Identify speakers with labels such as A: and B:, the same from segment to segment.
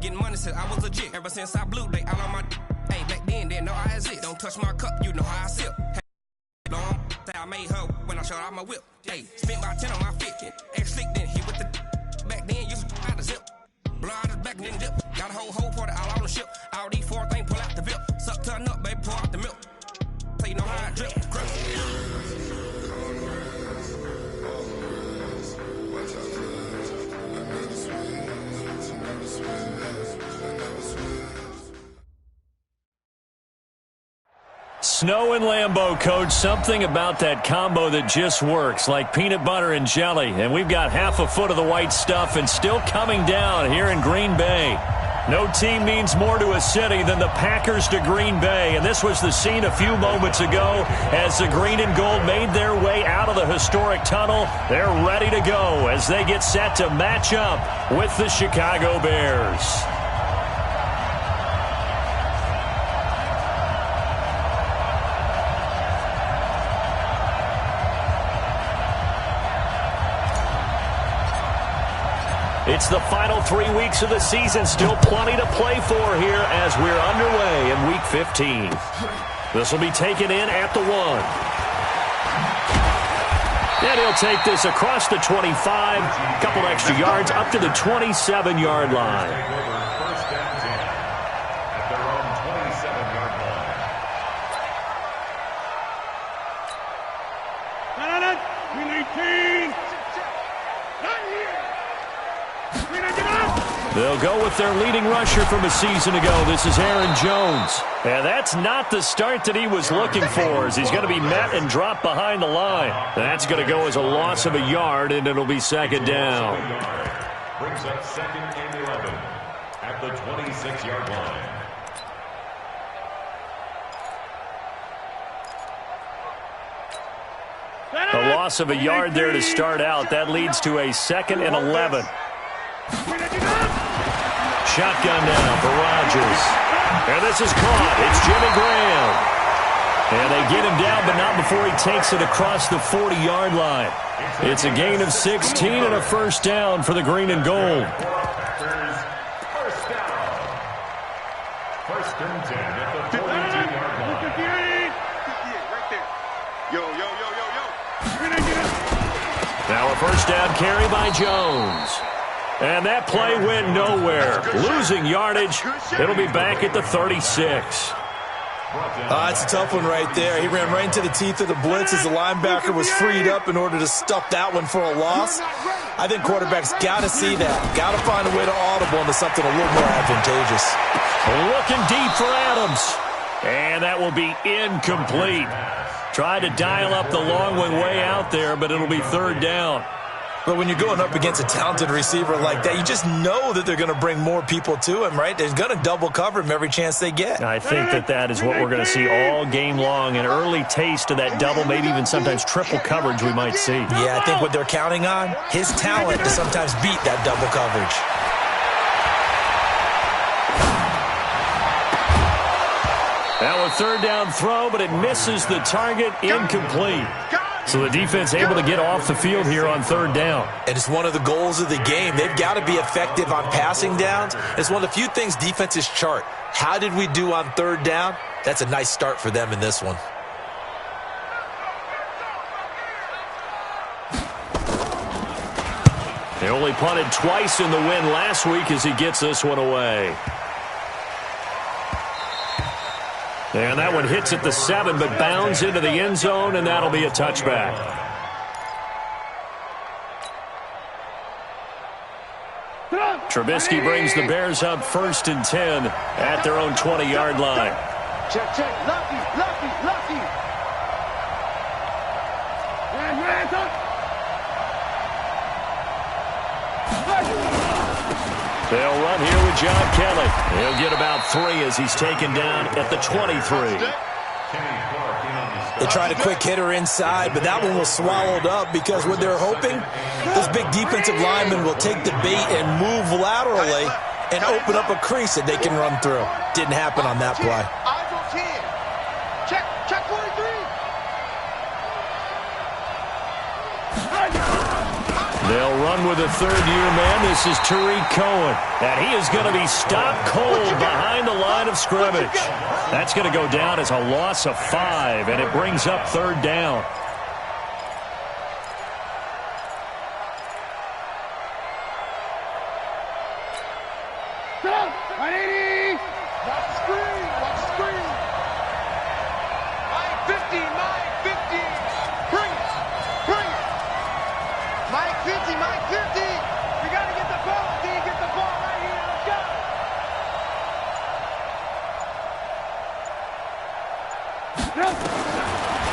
A: getting money since I was legit. Ever since I blew, they all on my hey, back then, didn't know I exist. Don't touch my cup, you know how I sip. Hey, long, I made her when I showed out my whip. Hey, spent about 10 on my fit. Ex-slick, then hit with the back then, used to out the zip. Blow out his back, then dip. Got a whole party all on the ship. All these 4 things, pull out the VIP. Suck, turn up, baby, pour out the milk. So you know how I drip.
B: Snow and Lambeau, Coach. Something about that combo that just works, like peanut butter and jelly. And we've got half a foot of the white stuff and still coming down here in Green Bay. No team means more to a city than the Packers to Green Bay. And this was the scene a few moments ago as the green and gold made their way out of the historic tunnel. They're ready to go as they get set to match up with the Chicago Bears. It's the final 3 weeks of the season. Still plenty to play for here as we're underway in Week 15. This will be taken in at the 1. And he'll take this across the 25. A couple extra yards up to the 27-yard line. They'll go with their leading rusher from a season ago. This is Aaron Jones. And that's not the start that he was looking for, as he's going to be met and dropped behind the line. That's going to go as a loss of a yard, and it'll be second down.
C: Brings up 2nd and 11 at the 26-yard line.
B: A loss of a yard there to start out. That leads to a 2nd and 11. Shotgun now for Rodgers. And this is caught. It's Jimmy Graham. And they get him down, but not before he takes it across the 40-yard line. It's a gain of 16 and a first down for the green and gold.
C: First down. First and 10 at the 42-yard line.
D: Right there. Yo.
B: Now a first down carry by Jones. And that play went nowhere. Losing yardage. It'll be back at the 36.
E: It's a tough one right there. He ran right into the teeth of the blitz as the linebacker was freed up in order to stuff that one for a loss. I think quarterbacks got to see that. Got to find a way to audible into something a little more advantageous.
B: Looking deep for Adams. And that will be incomplete. Tried to dial up the long one way out there, but it'll be third down.
E: But when you're going up against a talented receiver like that, you just know that they're going to bring more people to him, right? They're going to double cover him every chance they get.
B: I think that is what we're going to see all game long. An early taste of that double, maybe even sometimes triple coverage we might see.
E: Yeah, I think what they're counting on, his talent to sometimes beat that double coverage.
B: Now a third down throw, but it misses the target, incomplete. So the defense able to get off the field here on third down.
E: And it's one of the goals of the game. They've got to be effective on passing downs. It's one of the few things defenses chart. How did we do on third down? That's a nice start for them in this one.
B: They only punted twice in the win last week as he gets this one away. And that one hits at the 7, but bounds into the end zone, and that'll be a touchback. Trubisky brings the Bears up 1st and 10 at their own 20-yard line.
D: Check. Lucky.
B: They'll run here with John Kelly. He'll get about 3 as he's taken down at the 23.
E: They tried a quick hitter inside, but that one was swallowed up because what they're hoping, this big defensive lineman will take the bait and move laterally and open up a crease that they can run through. Didn't happen on that play.
D: Eyes on 10. Check 43.
B: They'll run with a third-year man. This is Tariq Cohen. And he is going to be stopped cold behind the line of scrimmage. That's going to go down as a loss of 5, and it brings up third down.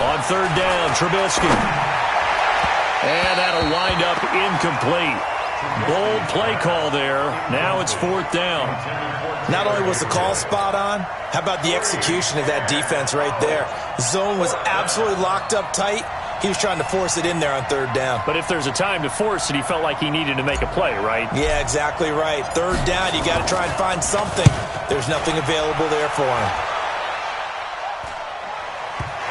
B: On third down, Trubisky. And that'll wind up incomplete. Bold play call there. Now it's fourth down.
E: Not only was the call spot on, how about the execution of that defense right there? Zone was absolutely locked up tight. He was trying to force it in there on third down.
B: But if there's a time to force it, he felt like he needed to make a play, right?
E: Yeah, exactly right. Third down, you got to try and find something. There's nothing available there for him.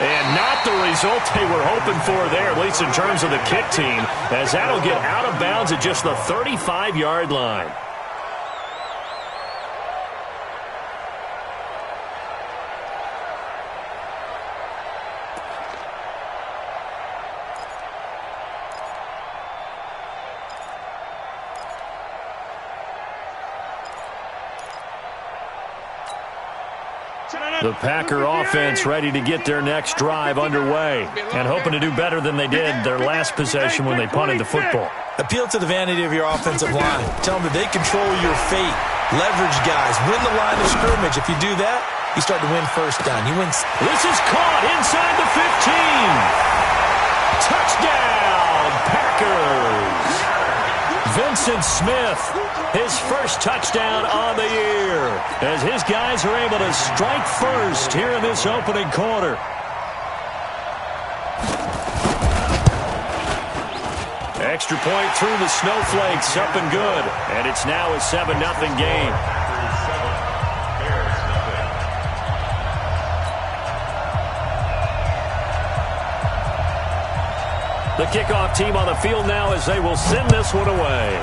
B: And not the result they were hoping for there, at least in terms of the kick team, as that'll get out of bounds at just the 35-yard line. The Packer offense ready to get their next drive underway and hoping to do better than they did their last possession when they punted the football.
E: Appeal to the vanity of your offensive line. Tell them that they control your fate. Leverage guys. Win the line of scrimmage. If you do that, you start to win first down. You win.
B: This is caught inside the 15. Touchdown, Packers. Vincent Smith, his first touchdown on the year, as his guys are able to strike first here in this opening quarter. Extra point through the snowflakes, up and good, and it's now a 7-0 game. The kickoff team on the field now as they will send this one away.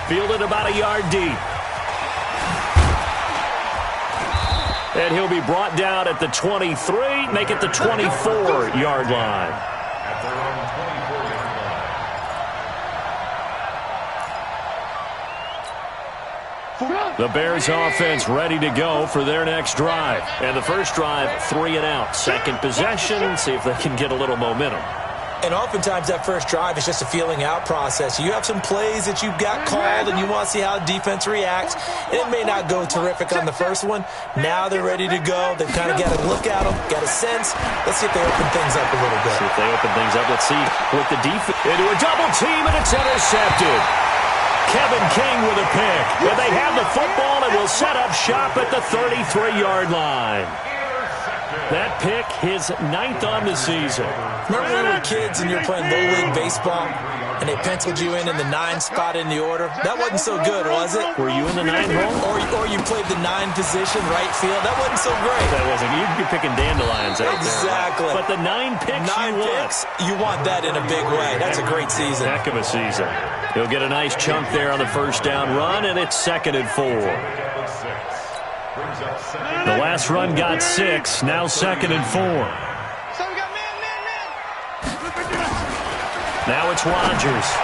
B: Fielded about a yard deep. And he'll be brought down at the 23, make it the 24-yard line.
C: At their own 24-yard line.
B: The Bears offense ready to go for their next drive. And the first drive, 3 and out. Second possession, see if they can get a little momentum.
E: And oftentimes that first drive is just a feeling out process. You have some plays that you've got called and you want to see how the defense reacts. And it may not go terrific on the first one. Now they're ready to go. They've kind of got a look at them, got a sense. Let's see if they open things up a little bit.
B: See if they open things up. Let's see with the defense. Into a double team and it's intercepted. Kevin King with a pick. And they have the football and will set up shop at the 33-yard line. That pick, his 9th on the season.
E: Remember when we were kids and you were playing Little League Baseball and they penciled you in the 9 spot in the order? That wasn't so good, was it?
B: Were you in the 9 hole?
E: Or you played the 9 position, right field? That wasn't so great.
B: That wasn't. You'd be picking dandelions out there.
E: Exactly.
B: But the 9 picks
E: you want that in a big way. That's a great season.
B: Heck of a season. He'll get a nice chunk there on the first down run, and it's 2nd and 4. The last run got 6, now 2nd and 4. Now it's Rodgers.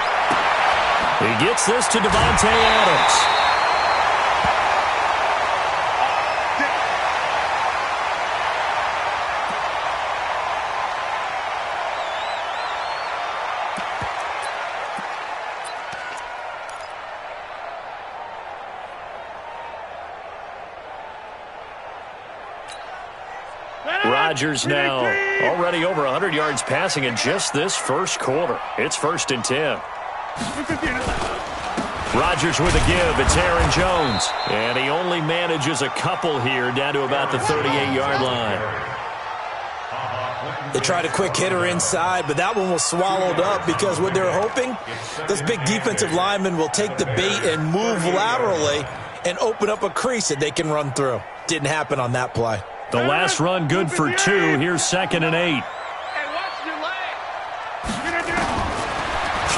B: He gets this to Devontae Adams. Rodgers now already over 100 yards passing in just this first quarter. It's 1st and 10. Rodgers with a give. It's Aaron Jones. And he only manages a couple here down to about the 38-yard line.
E: They tried a quick hitter inside, but that one was swallowed up because what they're hoping, those big defensive linemen will take the bait and move laterally and open up a crease that they can run through. Didn't happen on that play.
B: The last run good for 2. Here's 2nd and 8.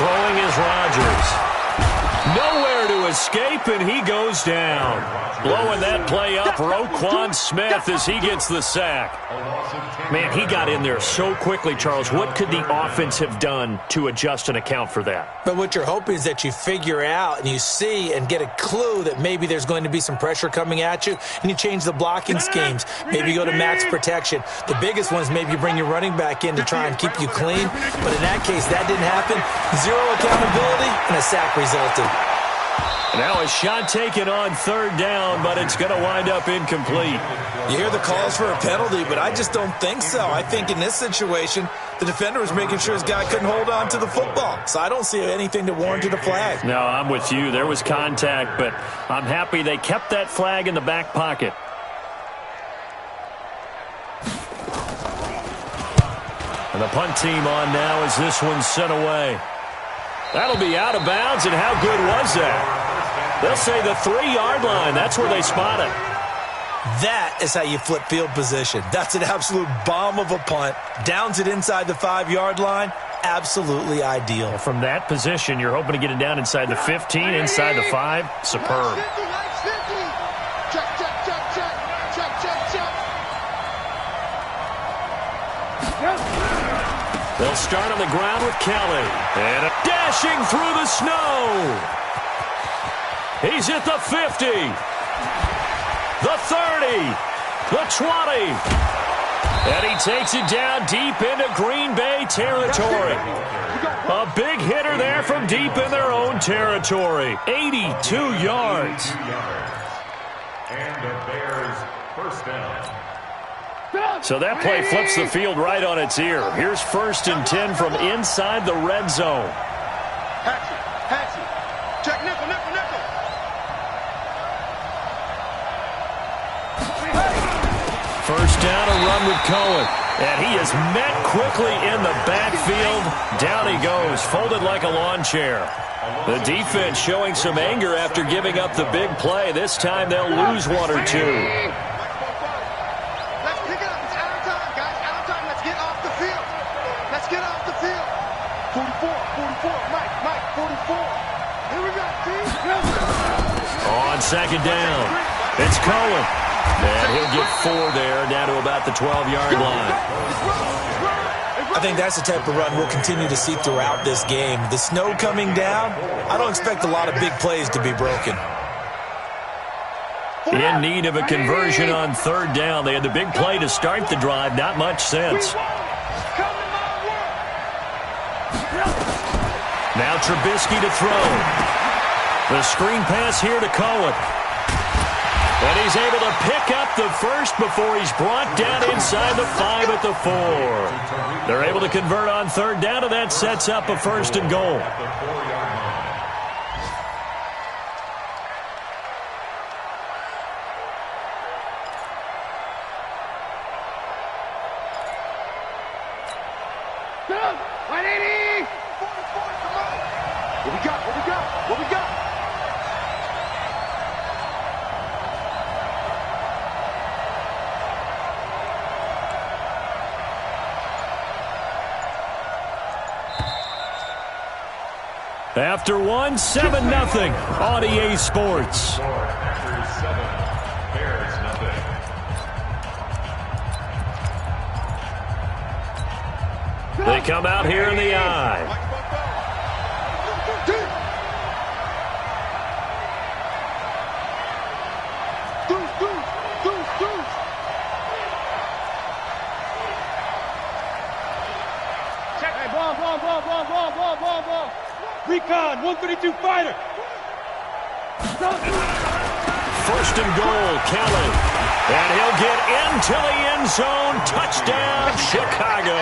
B: Throwing is Rodgers. Nowhere to escape, and he goes down. Blowing that play up, Roquan Smith, as he gets the sack. Man, he got in there so quickly, Charles. What could the offense have done to adjust and account for that?
E: But what you're hoping is that you figure out and you see and get a clue that maybe there's going to be some pressure coming at you, and you change the blocking schemes. Maybe you go to max protection. The biggest one is maybe you bring your running back in to try and keep you clean. But in that case, that didn't happen. Zero accountability, and a sack resulted.
B: Now a shot taken on third down, but it's going to wind up incomplete.
E: You hear the calls for a penalty, but I just don't think so. I think in this situation, the defender was making sure his guy couldn't hold on to the football. So I don't see anything that warranted a flag.
B: No, I'm with you. There was contact, but I'm happy they kept that flag in the back pocket. And the punt team on now as this one's sent away. That'll be out of bounds, and how good was that? They'll say the 3-yard line. That's where they spot it.
E: That is how you flip field position. That's an absolute bomb of a punt. Downs it inside the 5-yard line. Absolutely ideal.
B: From that position, you're hoping to get it down inside the 15, inside the 5. Superb.
D: Check, check, check, check. Check, check, check.
B: They'll start on the ground with Kelly. And dashing through the snow. He's at the 50. The 30. The 20. And he takes it down deep into Green Bay territory. A big hitter there from deep in their own territory. 82 yards.
C: And the Bears first down.
B: So that play flips the field right on its ear. Here's 1st and 10 from inside the red zone.
D: Hatchet. Check nickel, nickel, nickel.
B: First down, a run with Cohen. And he is met quickly in the backfield. Down he goes, folded like a lawn chair. The defense showing some anger after giving up the big play. This time they'll lose 1 or 2. On second down, it's Cohen. And he'll get 4 there, down to about the 12-yard line.
E: I think that's the type of run we'll continue to see throughout this game. The snow coming down, I don't expect a lot of big plays to be broken.
B: In need of a conversion on third down. They had the big play to start the drive, not much since. Now Trubisky to throw. The screen pass here to Cohen. And he's able to pick up the first before he's brought down inside the 5 at the 4. They're able to convert on third down, and that sets up a 1st and goal.
D: What we got?
B: After 1, 7-0 on EA Sports.
C: After 7, Bears nothing.
B: They come out here in the eye.
D: Ball. Recon, 132 fighter.
B: 1st and goal, Kelly. And he'll get into the end zone. Touchdown, Chicago.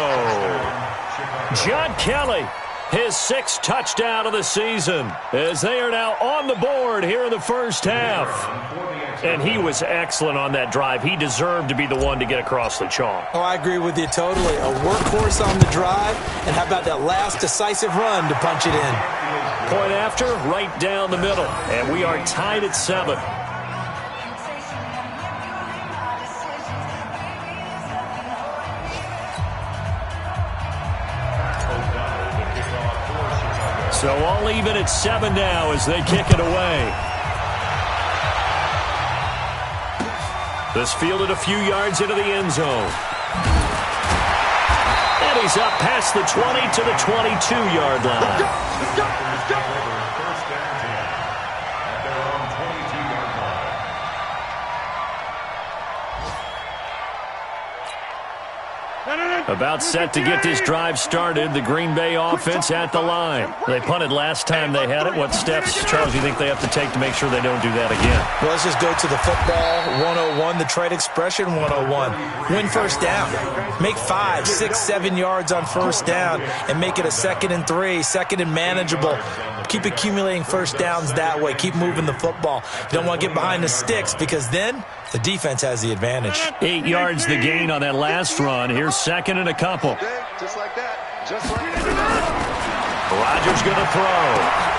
B: John Kelly, his 6th touchdown of the season, as they are now on the board here in the first half. And he was excellent on that drive. He deserved to be the one to get across the chalk.
E: Oh, I agree with you totally. A workhorse on the drive, and how about that last decisive run to punch it in?
B: Point after, right down the middle. And we are tied at 7. So all even at 7 now as they kick it away. This fielded a few yards into the end zone. And he's up past the 20 to the 22-yard line.
C: Let's go. First down 10 at their own 22-yard line.
B: About set to get this drive started, the Green Bay offense at the line. They punted last time they had it. What steps, Charles, do you think they have to take to make sure they don't do that again?
E: Well, let's just go to the football 101, the trade expression 101. Win first down. Make 5, 6, 7 yards on first down and make it a 2nd and 3, 2nd and manageable. Keep accumulating first downs that way. Keep moving the football. You don't want to get behind the sticks because then the defense has the advantage.
B: 8 yards the gain on that last run. Here's 2nd and a couple.
D: Just like that. Just like that.
B: Rodgers going to throw.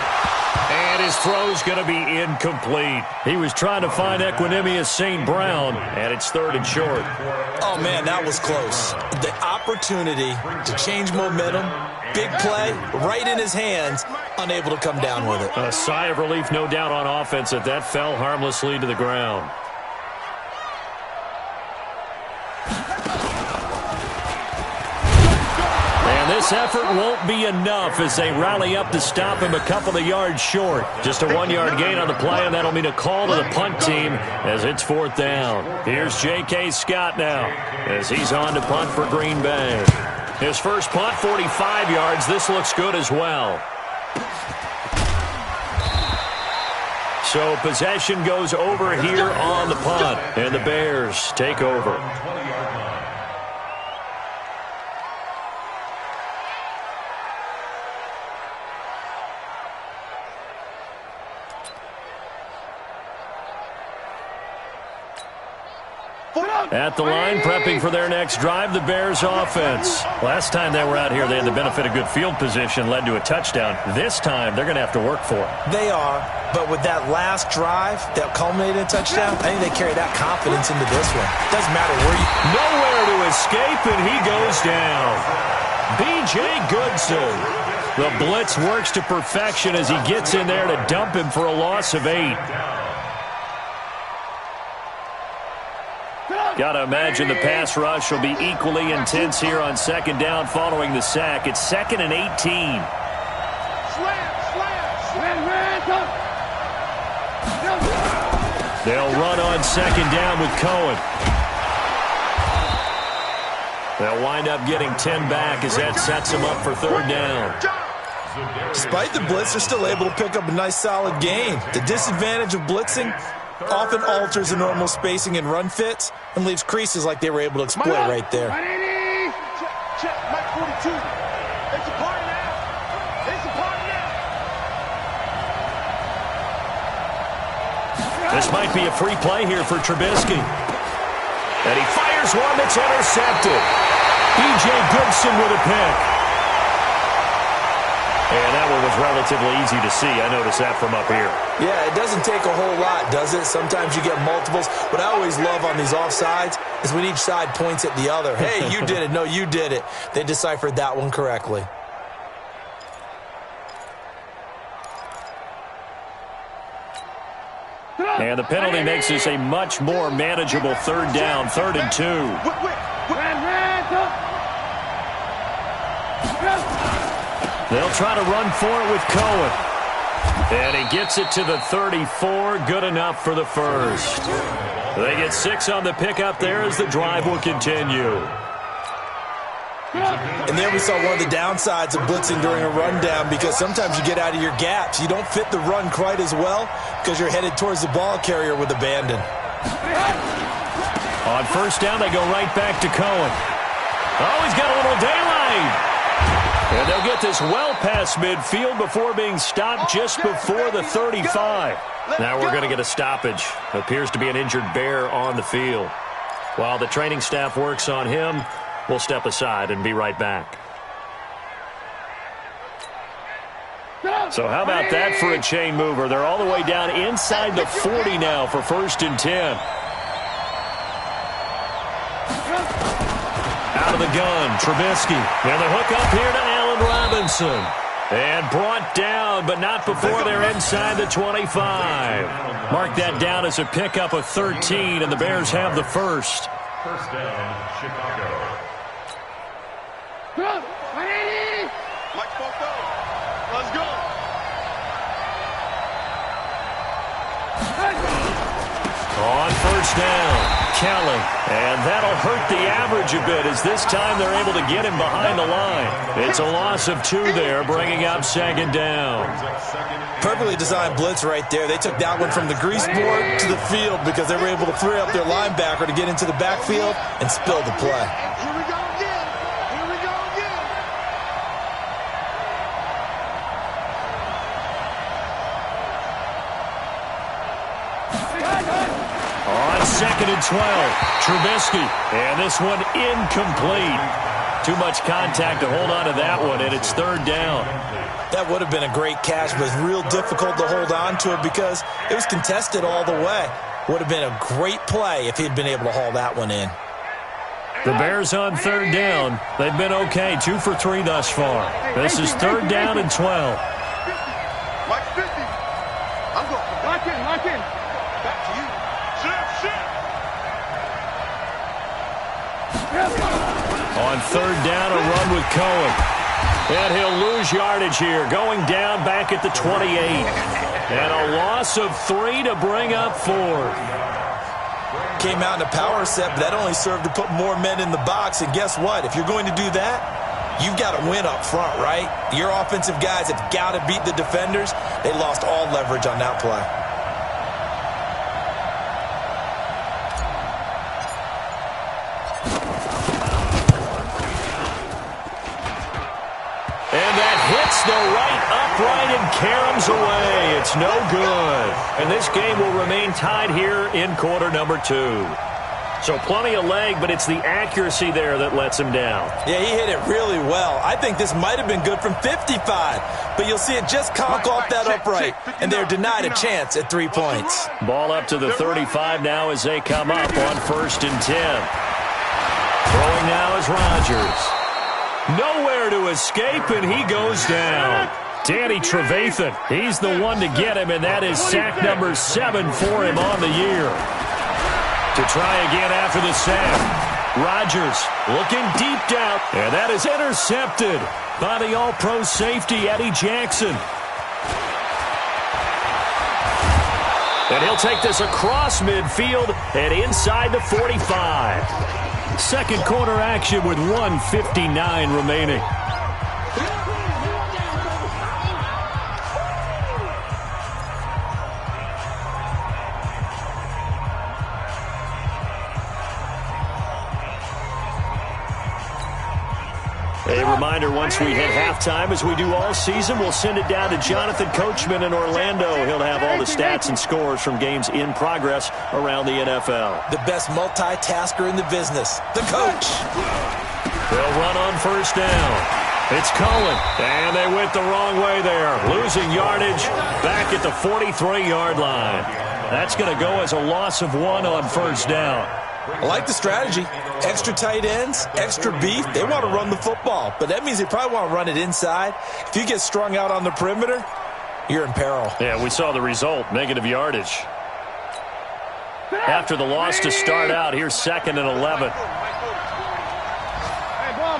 B: And his throw's going to be incomplete. He was trying to find Equanimous St. Brown, and it's 3rd and short.
E: Oh, man, that was close. The opportunity to change momentum, big play, right in his hands, unable to come down with it.
B: A sigh of relief, no doubt, on offense that fell harmlessly to the ground. This effort won't be enough as they rally up to stop him a couple of yards short. Just a 1-yard gain on the play, and that'll mean a call to the punt team as it's 4th down. Here's J.K. Scott now as he's on to punt for Green Bay. His first punt, 45 yards. This looks good as well. So possession goes over here on the punt, and the Bears take over. At the line, prepping for their next drive, the Bears offense. Last time they were out here, they had the benefit of good field position, led to a touchdown. This time, they're going to have to work for it.
E: They are, but with that last drive that culminated in a touchdown, I think they carry that confidence into this one. Doesn't matter where you...
B: Nowhere to escape, and he goes down. B.J. Goodson. The blitz works to perfection as he gets in there to dump him for a loss of 8. Got to imagine the pass rush will be equally intense here on 2nd down following the sack. It's 2nd and 18. They'll run on 2nd down with Cohen. They'll wind up getting 10 back as that sets them up for 3rd down.
E: Despite the blitz, they're still able to pick up a nice solid gain. The disadvantage of blitzing often alters the normal spacing and run fits and leaves creases like they were able to exploit right there.
D: Check, Mike 42. It's a party now. It's a party now.
B: This might be a free play here for Trubisky. And he fires one that's intercepted. B.J. Goodson with a pick. And that one was relatively easy to see. I noticed that from up here.
E: Yeah, it doesn't take a whole lot, does it? Sometimes you get multiples. What I always love on these offsides is when each side points at the other. Hey, you did it. No, you did it. They deciphered that one correctly.
B: And the penalty makes this a much more manageable 3rd down, 3rd and 2. They'll try to run for it with Cohen. And he gets it to the 34. Good enough for the first. They get 6 on the pickup there as the drive will continue.
E: And there we saw one of the downsides of blitzing during a rundown because sometimes you get out of your gaps. You don't fit the run quite as well because you're headed towards the ball carrier with abandon.
B: On 1st down, they go right back to Cohen. Oh, he's got a little daylight. And they'll get this well past midfield before being stopped just before the 35. Now we're going to get a stoppage. Appears to be an injured Bear on the field. While the training staff works on him, we'll step aside and be right back. So how about that for a chain mover? They're all the way down inside the 40 now for 1st and 10. Out of the gun, Trubisky. And the hook up here to Allen Robinson. And brought down, but not before they're inside the 25. Mark that down as a pickup of 13, and the Bears have the first.
C: First down, Chicago.
D: Mike Popo. Let's go.
B: On first down, Kelly. And that'll hurt the average a bit as this time they're able to get him behind the line. It's a loss of 2 there, bringing up second down.
E: Perfectly designed blitz right there. They took that one from the grease board to the field because they were able to free up their linebacker to get into the backfield and spill the play.
D: Here we go again. Here we go again.
B: On second and 12, Trubisky. And this one incomplete. Too much contact to hold on to that one, and it's third down.
E: That would have been a great catch, but it's real difficult to hold on to it because it was contested all the way. Would have been a great play if he'd been able to haul that one in.
B: The Bears on third down. They've been okay, 2 for 3 thus far. This is third down and 12.
D: Mike 50. I'm going. Lock in, lock in. Back to you.
B: On third down, a run with Cohen. And he'll lose yardage here, going down back at the 28. And a loss of 3 to bring up 4.
E: Came out in a power set, but that only served to put more men in the box. And guess what? If you're going to do that, you've got to win up front, right? Your offensive guys have got to beat the defenders. They lost all leverage on that play.
B: And that hits the right upright and caroms away. It's no good. And this game will remain tied here in quarter number 2. So plenty of leg, but it's the accuracy there that lets him down.
E: Yeah, he hit it really well. I think this might have been good from 55, but you'll see it just conk off that upright, and they're denied a chance at 3 points.
B: Ball up to the 35 now as they come up on first and 10. Throwing now is Rodgers. Nowhere to escape, and he goes down. Danny Trevathan, he's the one to get him, and that is sack number 7 for him on the year. To try again after the sack. Rodgers looking deep down, and that is intercepted by the all-pro safety, Eddie Jackson. And he'll take this across midfield and inside the 45. Second quarter action with 1:59 remaining. A reminder, once we hit halftime, as we do all season, we'll send it down to Jonathan Coachman in Orlando. He'll have all the stats and scores from games in progress around the NFL.
E: The best multitasker in the business, the coach.
B: They'll run on first down. It's Cullen, and they went the wrong way there. Losing yardage back at the 43-yard line. That's going to go as a loss of 1 on first down.
E: I like the strategy. Extra tight ends, extra beef. They want to run the football, but that means they probably want to run it inside. If you get strung out on the perimeter, you're in peril.
B: Yeah, we saw the result, negative yardage. After the loss to start out, here's second and 11.
D: Hey, ball.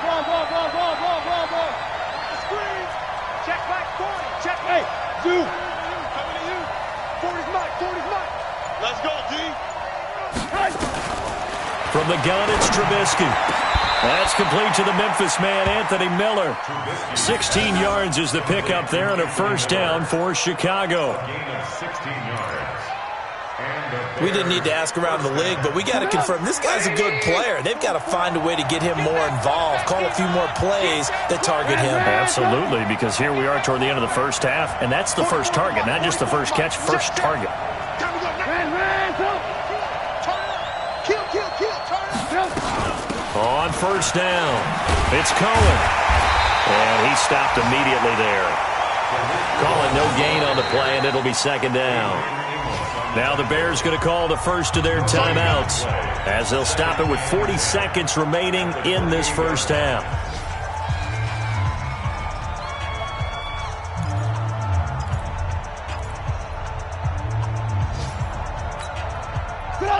D: Screen. Check back, 40. Check. Hey, dude. Coming to you. 40's Mike. Let's go, D. Hey.
B: From the gun, it's Trubisky. That's complete to the Memphis man, Anthony Miller. 16 yards is the pickup there and a first down for Chicago.
E: We didn't need to ask around the league, but we got to confirm this guy's a good player. They've got to find a way to get him more involved, call a few more plays that target him.
B: Absolutely, because here we are toward the end of the first half, and that's the first target, not just the first catch, first target. On first down, it's Cohen. And he stopped immediately there. Calling no gain on the play, and it'll be second down. Now the Bears going to call the first of their timeouts as they'll stop it with 40 seconds remaining in this first half.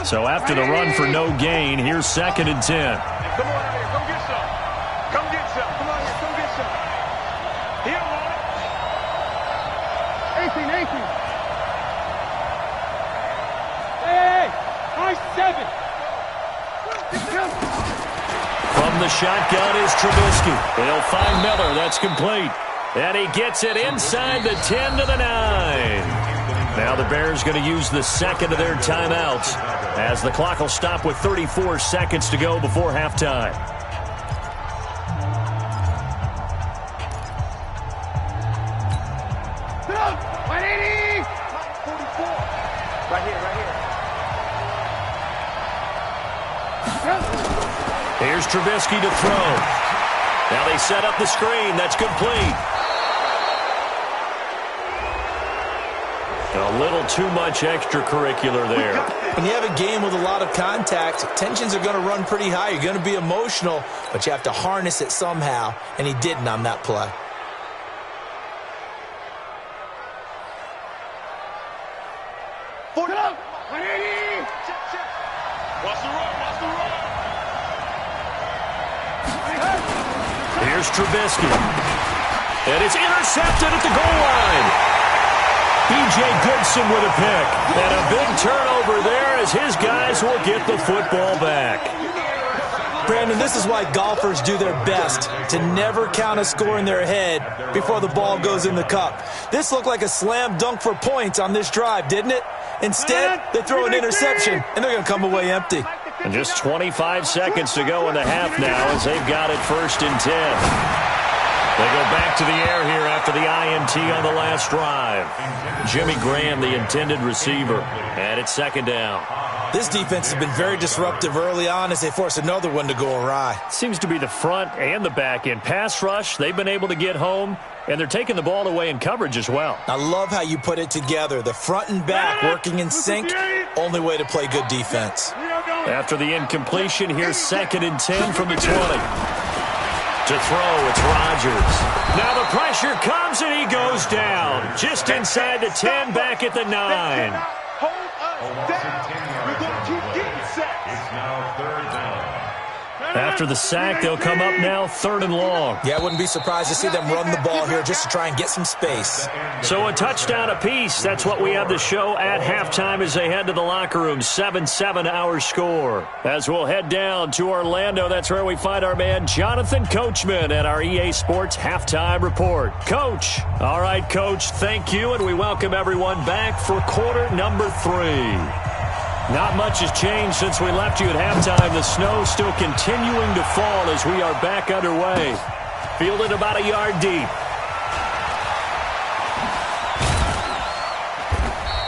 B: So after the run for no gain, here's 2nd and 10.
D: Come on out here. Come get some. Come get some. Come on here. Come get some. Here, Wally. 18. Hey. Nice 7.
B: From the shotgun is Trubisky. They'll find Miller. That's complete. And he gets it inside the 10 to the 9. Now the Bears going to use the second of their timeouts as the clock will stop with 34 seconds to go before halftime.
D: Right here.
B: Here's Trubisky to throw. Now they set up the screen. That's complete. A little too much extracurricular there.
E: When you have a game with a lot of contact, tensions are going to run pretty high. You're going to be emotional, but you have to harness it somehow, and he didn't on that play.
D: Watch the run.
B: Here's Trubisky. And it's intercepted at the goal line. B.J. Goodson with a pick. And a big turnover there as his guys will get the football back.
E: Brandon, this is why golfers do their best to never count a score in their head before the ball goes in the cup. This looked like a slam dunk for points on this drive, didn't it? Instead, they throw an interception, and they're going to come away empty.
B: And just 25 seconds to go in the half now as they've got it 1st and 10. They go back to the air here after the INT on the last drive. Jimmy Graham, the intended receiver, and it's 2nd down.
E: This defense has been very disruptive early on as they force another one to go awry.
B: Seems to be the front and the back end. Pass rush, they've been able to get home, and they're taking the ball away in coverage as well.
E: I love how you put it together. The front and back working in sync, only way to play good defense.
B: After the incompletion, here's 2nd and 10 from the 20. To throw, it's Rodgers. Now the pressure comes and he goes down. Just inside the 10, back at the 9.
D: Hold us down. We're going to keep getting sacks.
C: It's now 3rd down.
B: After the sack, they'll come up now 3rd and long.
E: Yeah, I wouldn't be surprised to see them run the ball here just to try and get some space.
B: So a touchdown apiece. That's what we have to show at halftime as they head to the locker room. 7-7 our score. As we'll head down to Orlando, that's where we find our man Jonathan Coachman at our EA Sports Halftime Report. Coach. All right, Coach, thank you, and we welcome everyone back for quarter number 3. Not much has changed since we left you at halftime. The snow still continuing to fall as we are back underway. Fielded about a yard deep.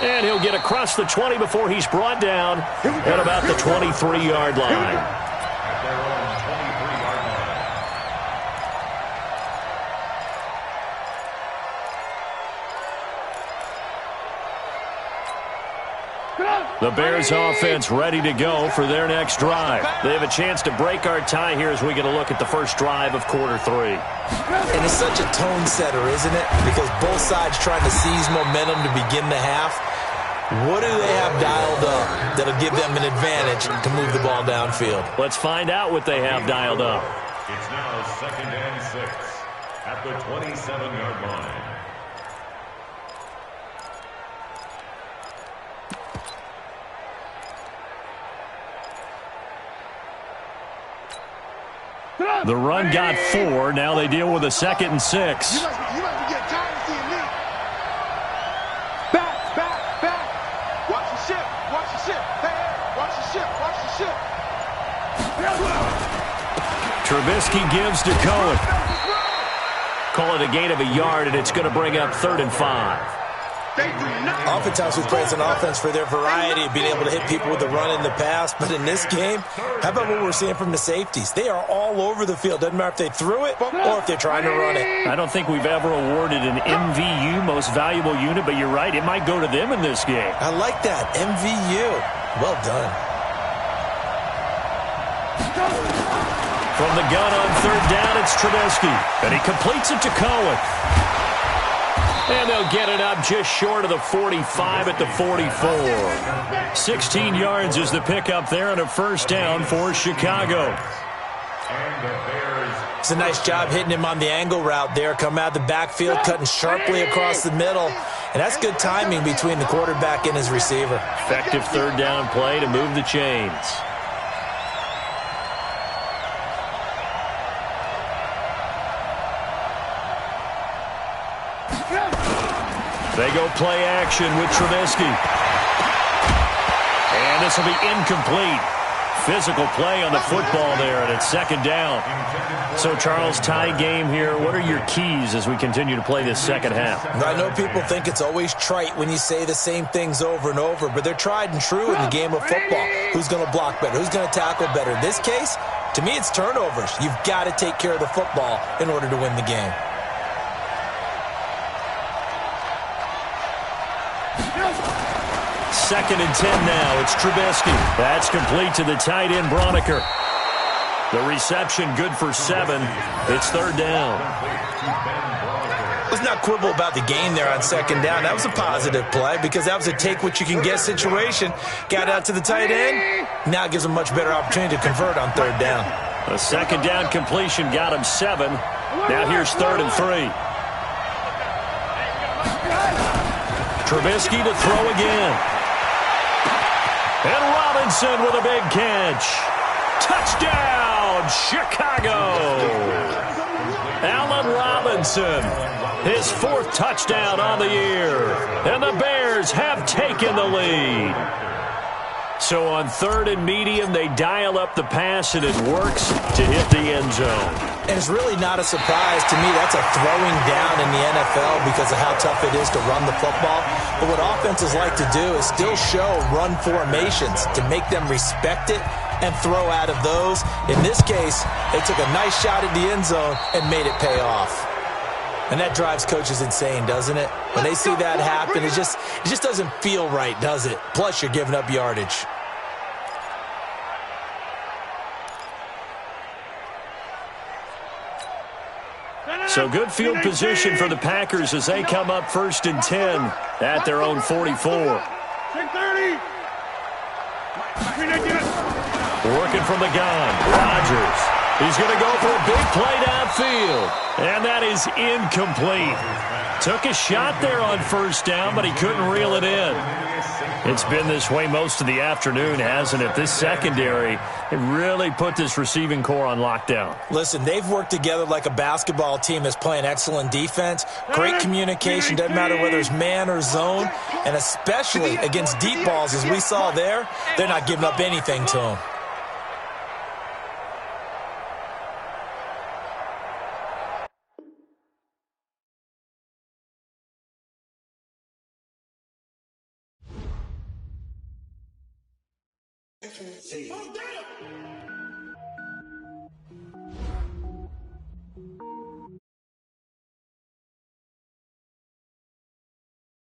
B: And he'll get across the 20 before he's brought down at about the 23-yard line.
C: At their own 23-yard line.
B: The Bears offense ready to go for their next drive. They have a chance to break our tie here as we get a look at the first drive of quarter 3.
E: And it's such a tone setter, isn't it? Because both sides trying to seize momentum to begin the half. What do they have dialed up that'll give them an advantage to move the ball downfield?
B: Let's find out what they have dialed up.
C: It's now 2nd and 6 at the 27-yard line.
B: The run got 4. Now they deal with a 2nd and 6.
D: You might be getting tired of seeing me. Back. Watch the ship. Hey, watch the ship.
B: Trubisky gives to Cohen. Call it a gain of a yard, and it's going to bring up 3rd and 5.
E: Oftentimes we praise an offense for their variety of being able to hit people with the run in the pass, but in this game, how about what we're seeing from the safeties? They are all over the field. Doesn't matter if they threw it or if they're trying to run it.
B: I don't think we've ever awarded an MVU, most valuable unit, but you're right, it might go to them in this game.
E: I like that, MVU. Well done.
B: From the gun on 3rd down, it's Trubisky, and he completes it to Cohen. And they'll get it up just short of the 45 at the 44. 16 yards is the pickup there and a first down for Chicago.
E: It's a nice job hitting him on the angle route there. Come out of the backfield, cutting sharply across the middle. And that's good timing between the quarterback and his receiver.
B: Effective third down play to move the chains. They go play action with Trubisky. And this will be incomplete. Physical play on the football there, and it's second down. So, Charles, tie game here. What are your keys as we continue to play this second half?
E: I know people think it's always trite when you say the same things over and over, but they're tried and true in the game of football. Who's going to block better? Who's going to tackle better? In this case, to me, it's turnovers. You've got to take care of the football in order to win the game.
B: Second and 10 now. It's Trubisky. That's complete to the tight end, Broniker. The reception good for 7. It's third down.
E: Let's not quibble about the gain there on second down. That was a positive play because that was a take-what-you-can-get situation. Got out to the tight end. Now it gives him a much better opportunity to convert on third down.
B: A second down completion got him 7. Now here's third and 3. Trubisky to throw again. And Robinson with a big catch. Touchdown, Chicago. Allen Robinson, his 4th touchdown on the year. And the Bears have taken the lead. So on third and medium, they dial up the pass, and it works to hit the end zone.
E: And it's really not a surprise to me. That's a throwing down in the NFL because of how tough it is to run the football. But what offenses like to do is still show run formations to make them respect it and throw out of those. In this case, they took a nice shot at the end zone and made it pay off. And that drives coaches insane, doesn't it? When they see that happen, it just doesn't feel right, does it? Plus, you're giving up yardage.
B: So good field position for the Packers as they come up first and 10 at their own 44. Working from the gun, Rodgers. He's going to go for a big play downfield, and that is incomplete. Took a shot there on first down, but he couldn't reel it in. It's been this way most of the afternoon, hasn't it? This secondary, it really put this receiving core on lockdown.
E: Listen, they've worked together like a basketball team that's playing excellent defense. Great communication, doesn't matter whether it's man or zone, and especially against deep balls, as we saw there, they're not giving up anything to them.